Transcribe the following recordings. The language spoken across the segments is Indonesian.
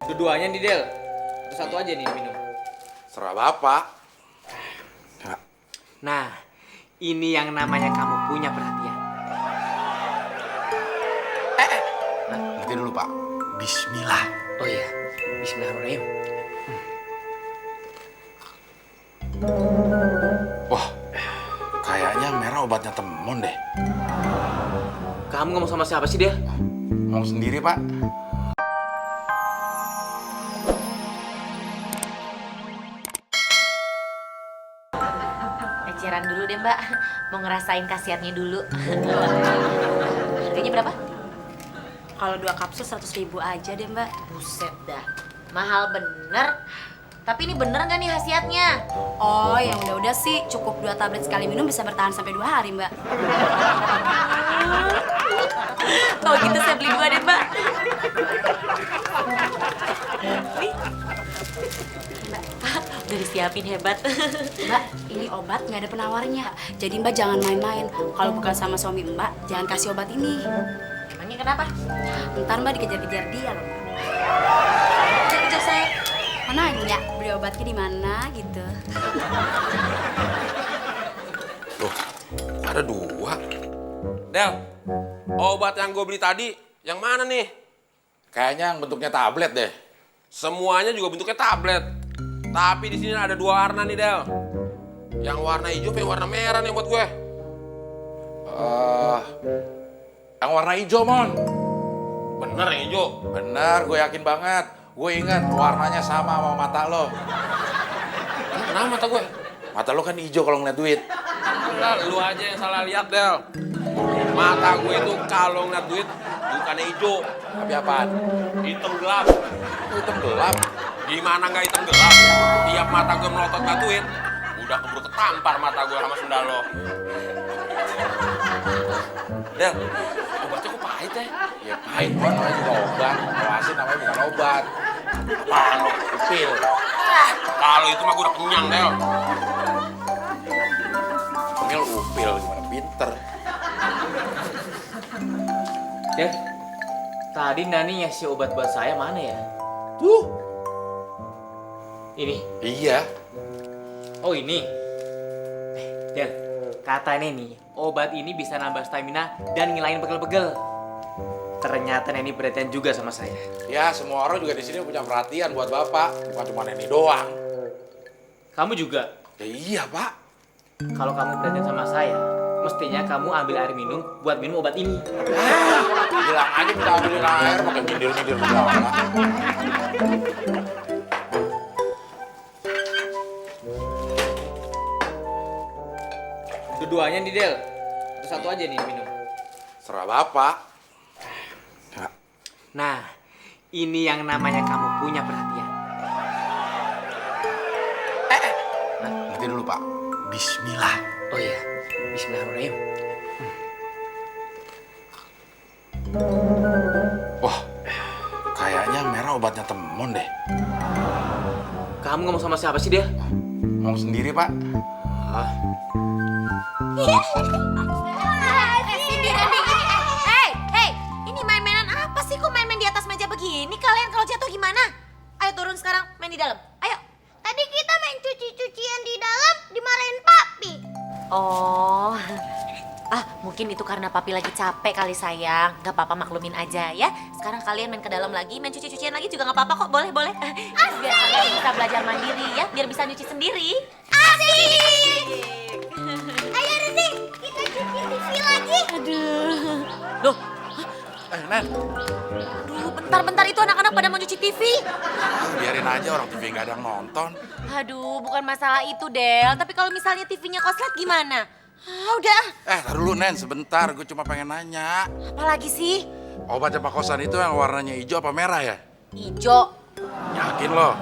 Dua-duanya nih Del. Satu aja nih minum. Serah bapak. Nah, ini yang namanya kamu punya perhatian. Nanti dulu pak. Bismillah. Oh iya, Bismillahirrahmanirrahim. Wah, kayaknya merah obatnya temon deh. Kamu ngomong sama siapa sih Del? Ngomong sendiri pak. Eceran dulu deh mbak, mau ngerasain khasiatnya dulu. Harganya berapa? Kalau 2 kapsul 100.000 aja deh mbak. Buset dah, mahal bener. Tapi ini bener nggak nih khasiatnya? Oh yang udah sih cukup 2 tablet sekali minum bisa bertahan sampai 2 hari mbak. Kalau gitu saya beli 2 deh mbak. Wih. Mbak, udah disiapin hebat. Mbak ini obat nggak ada penawarnya. Jadi mbak jangan main-main. Kalau bukan sama suami mbak jangan kasih obat ini. Emangnya kenapa? Ntar mbak dikejar-kejar dia loh. Kejar saya. Mana nanya beli obatnya di mana gitu. Loh, ada 2. Del, obat yang gue beli tadi, yang mana nih? Kayaknya yang bentuknya tablet deh. Semuanya juga bentuknya tablet. Tapi di sini ada 2 warna nih, Del. Yang warna hijau sama yang warna merah nih buat gue. Yang warna hijau, Mon. Bener yang hijau. Bener, gue yakin banget. Gue ingat warnanya sama mata lo. Kenapa mata gue? Mata lo kan hijau kalau ngeliat duit. Lah, lu aja yang salah lihat, Del. Mata gue itu kalau ngeliat duit bukannya hijau, Tapi apaan? hitam gelap. Oh, hitam gelap. Gimana nggak hitam gelap? Tiap mata gue melotot ke duit, udah keburu ketampar mata gue sama sendal lo. Del, obatnya kok pahit ya? Ya pahit, Mon. Namanya juga obat. Kalau asin namanya bukan obat. Apaan lo? Pil. Kalau itu mah gue udah kenyang, Del. Pil upil, gimana pinter. Del, tadi Nani ngasih obat buat saya mana ya? Tuh. Ini. Iya. Oh ini. Del, katanya nih, obat ini bisa nambah stamina dan ngilangin pegel-pegel. Ternyata Neni perhatian juga sama saya. Ya, semua orang juga di sini punya perhatian buat bapak. Bukan cuma Neni doang. Kamu juga. Ya iya, Pak. Kalau kamu perhatian sama saya, mestinya kamu ambil air minum buat minum obat ini. Bilang aja minta ambilin air, pakai nyindir-nyindir segala. Dua-duanya nih Del. Satu aja nih minum. Serah bapak. Nah, ini yang namanya kamu punya perhatian. Nanti dulu, Pak. Bismillah. Oh iya, Bismillahirrahmanirrahim. Wah, kayaknya merah obatnya temon deh. Kamu ngomong sama siapa sih Del? Ngomong sendiri, Pak. Hei, ini main-mainan apa sih? Kok main-main di atas meja begini? Kalian kalau jatuh gimana? Ayo turun sekarang, main di dalam. Ayo. Tadi kita main cuci-cucian di dalam, dimarahin papi. Oh, mungkin itu karena papi lagi capek kali sayang. Gak apa-apa, maklumin aja ya. Sekarang kalian main ke dalam lagi, main cuci-cucian lagi juga gak apa-apa kok. Boleh. Biar kalian bisa belajar mandiri ya, biar bisa nyuci sendiri. Asik! Ayo Resi, kita cuci TV lagi. Aduh. Loh, Nen, aduh, bentar itu anak-anak pada mau cuci TV. biarin aja orang TV nggak ada yang nonton. Aduh, bukan masalah itu, Del. Tapi kalau misalnya TV-nya koslet gimana? Udah. Taruh dulu, Nen, sebentar. Gue cuma pengen nanya. Apalagi sih? Obat Pak Kosan itu yang warnanya hijau apa merah ya? Ijo. Yakin lo?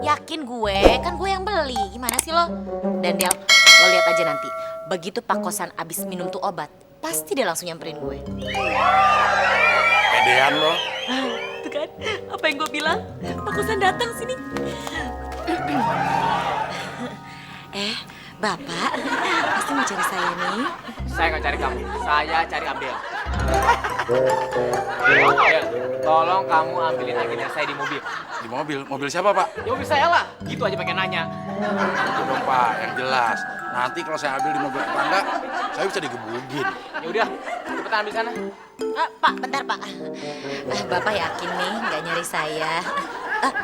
Yakin gue, kan gue yang beli. Gimana sih lo? Dan Del, lo lihat aja nanti. Begitu Pak Kosan abis minum tuh obat, pasti dia langsung nyamperin gue. Pedean lo. Tuh kan, apa yang gue bilang? Pak Kosan datang sini. Bapak, pasti mau cari saya nih. Saya nggak cari kamu, saya cari Abdel. Abdel, tolong kamu ambilin agenda saya di mobil. Di mobil? Mobil siapa, Pak? Ya mobil saya lah. Gitu aja pakai nanya. Itu dong, Pak, yang jelas. Nanti kalau saya ambil di mobil tetangga, saya bisa digebugin. Ya udah, cepetan ambil sana. Pak, bentar Pak. Bapak yakin nih nggak nyari saya?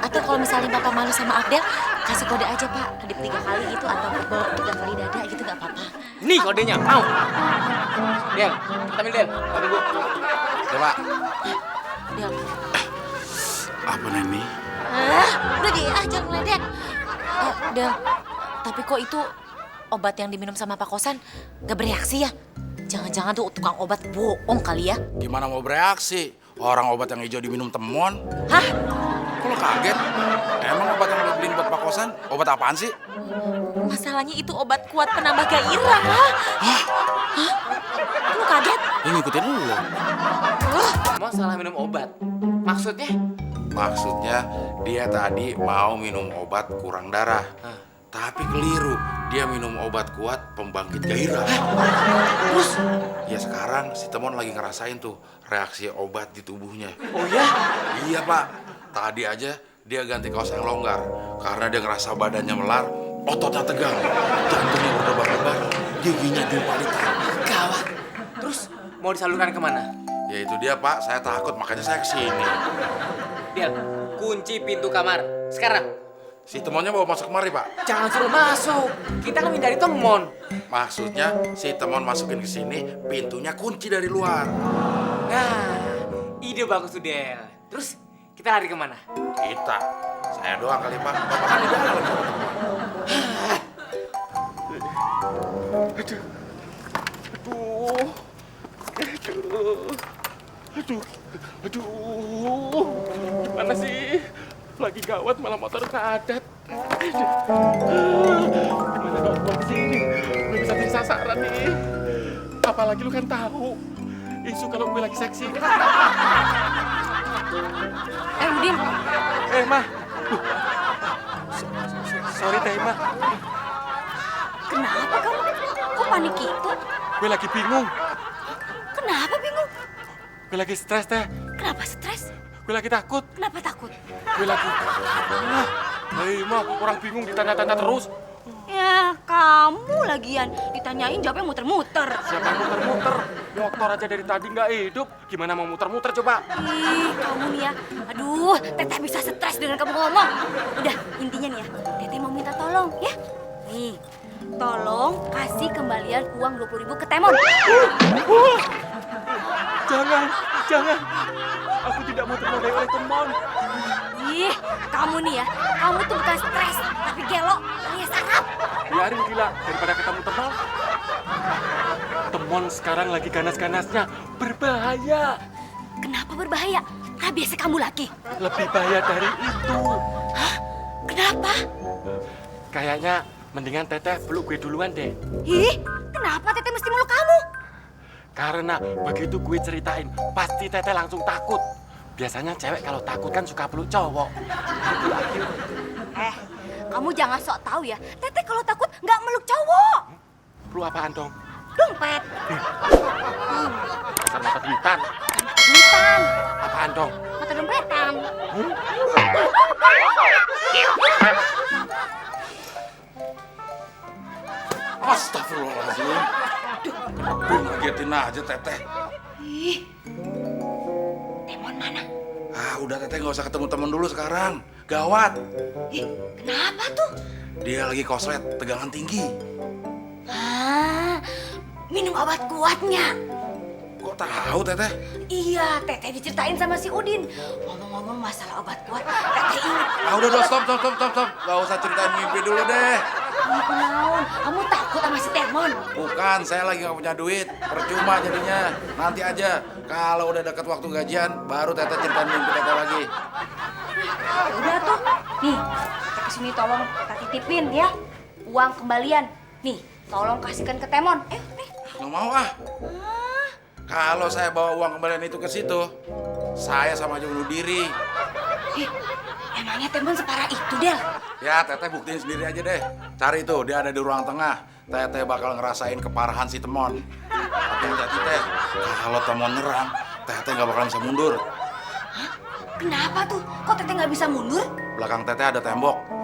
Atau kalau misalnya Bapak malu sama Abdel, kasih kode aja Pak. Kedip 3 kali gitu atau pukul 3 kali dada gitu nggak apa-apa. Nih kodenya, mau. Del, kita ambil Del. Kode gue. Ya, Pak. Del. Apa nih? Udah deh, jangan ngeledek. Del, tapi kok itu obat yang diminum sama Pak Kosan nggak bereaksi ya? Jangan-jangan tuh tukang obat bohong kali ya? Gimana mau bereaksi? Orang obat yang hijau diminum temon. Hah? Kok lo kaget? Emang obat yang lo beliin buat Pak Kosan? Obat apaan sih? Masalahnya itu obat kuat penambah gairah. Hah? Lu kaget? Ya ngikutin lo. Mau salah minum obat. Maksudnya? Maksudnya dia tadi mau minum obat kurang darah. Tapi keliru, dia minum obat kuat pembangkit gairah. Terus? Ya sekarang si Temon lagi ngerasain tuh reaksi obat di tubuhnya. Oh ya? Iya, Pak, tadi aja dia ganti kaos yang longgar. Karena dia ngerasa badannya melar, ototnya tegang, jantungnya berdebar-debar, giginya jumpalitan. Gawat. Terus mau disalurkan kemana? Ya itu dia, Pak, saya takut makanya saya kesini. Del, kunci pintu kamar. Sekarang. Si Temonnya bawa masuk kemari, Pak. Jangan suruh masuk. Kita kan hindari Temon. Maksudnya si Temon masukin ke sini, pintunya kunci dari luar. Nah, ide bagus tuh Del. Terus kita lari kemana? Kita. Saya doang kali, Pak. Bapak kan di dalam. Aduh, gimana sih? Lagi gawat malah motor kadat. Gimana dong kondisi ini? Gue bisa jadi sasaran nih. Apalagi lu kan tahu isu kalau gue lagi seksi. Udin. Mah. Sorry teh, Mah. Kenapa kamu? Kok panik gitu? Gue lagi bingung. Kenapa bingung? Gue lagi stres, teh. Kenapa stres? Gue lagi takut. Kenapa takut? Gue lagi... Mah, orang bingung ditanya-tanya terus. Ya, kamu lagian ditanyain jawabnya muter-muter. Siapa yang muter-muter? Motor aja dari tadi nggak hidup. Gimana mau muter-muter coba? Ih, kamu nih ya. Aduh, Teteh bisa stres dengan kamu ngomong. Udah, intinya nih ya, Teteh mau minta tolong ya. Nih, tolong kasih kembalian uang 20.000 ke Temon. Jangan. Aku tidak mau ternodai oleh Temon. Ih, kamu nih ya, kamu tuh bukan stres, tapi gelo alias sarap. Biarin gila, daripada ketemu Temon. Temon sekarang lagi ganas-ganasnya, berbahaya. Kenapa berbahaya? Biasa kamu lagi. Lebih bahaya dari itu. Hah? Kenapa? Kayaknya mendingan Teteh peluk gue duluan deh. Ih, kenapa Teteh mesti meluk kamu? Karena begitu gue ceritain, pasti Teteh langsung takut. Biasanya cewek kalau takut kan suka peluk cowok. Gitu lagi. Kamu jangan sok tahu ya. Teteh kalau takut nggak meluk cowok. Peluk apaan dong? Dompet. Dasar mata duitan. Duitan. Apaan dong? Mata dompetan. Astagfirullahaladzim. Gue ngagetin aja, Teteh. Ih, Temon mana? Udah Teteh nggak usah ketemu temen dulu sekarang. Gawat. Ih, kenapa tuh? Dia lagi koslet, tegangan tinggi. Minum obat kuatnya. Kok tahu, Teteh? Iya, Teteh diceritain sama si Udin. Ngomong-ngomong masalah obat kuat, Teteh ingat. Udah, stop. Gak usah ceritain mimpi dulu deh. Ih, kenaon? Kamu takut sama si Temon? Bukan, saya lagi nggak punya duit. Percuma jadinya. Nanti aja. Kalau udah deket waktu gajian, baru Teteh ceritain mimpi Teteh lagi. Ya udah tuh. Nih, Teteh kesini tolong Teteh titipin ya. Uang kembalian. Nih, tolong kasihkan ke Temon. Nih. Nggak mau ah. Kalau saya bawa uang kembalian itu ke situ, saya sama aja bunuh diri. Emangnya Temon separah itu, Del? Ya, Teteh buktiin sendiri aja deh. Cari tuh, dia ada di ruang tengah. Teteh bakal ngerasain keparahan si Temon. Tapi hati-hati, Teh. Kalau Temon nyerang, Teteh nggak bakal bisa mundur. Kenapa tuh? Kok Teteh nggak bisa mundur? Belakang teteh ada tembok.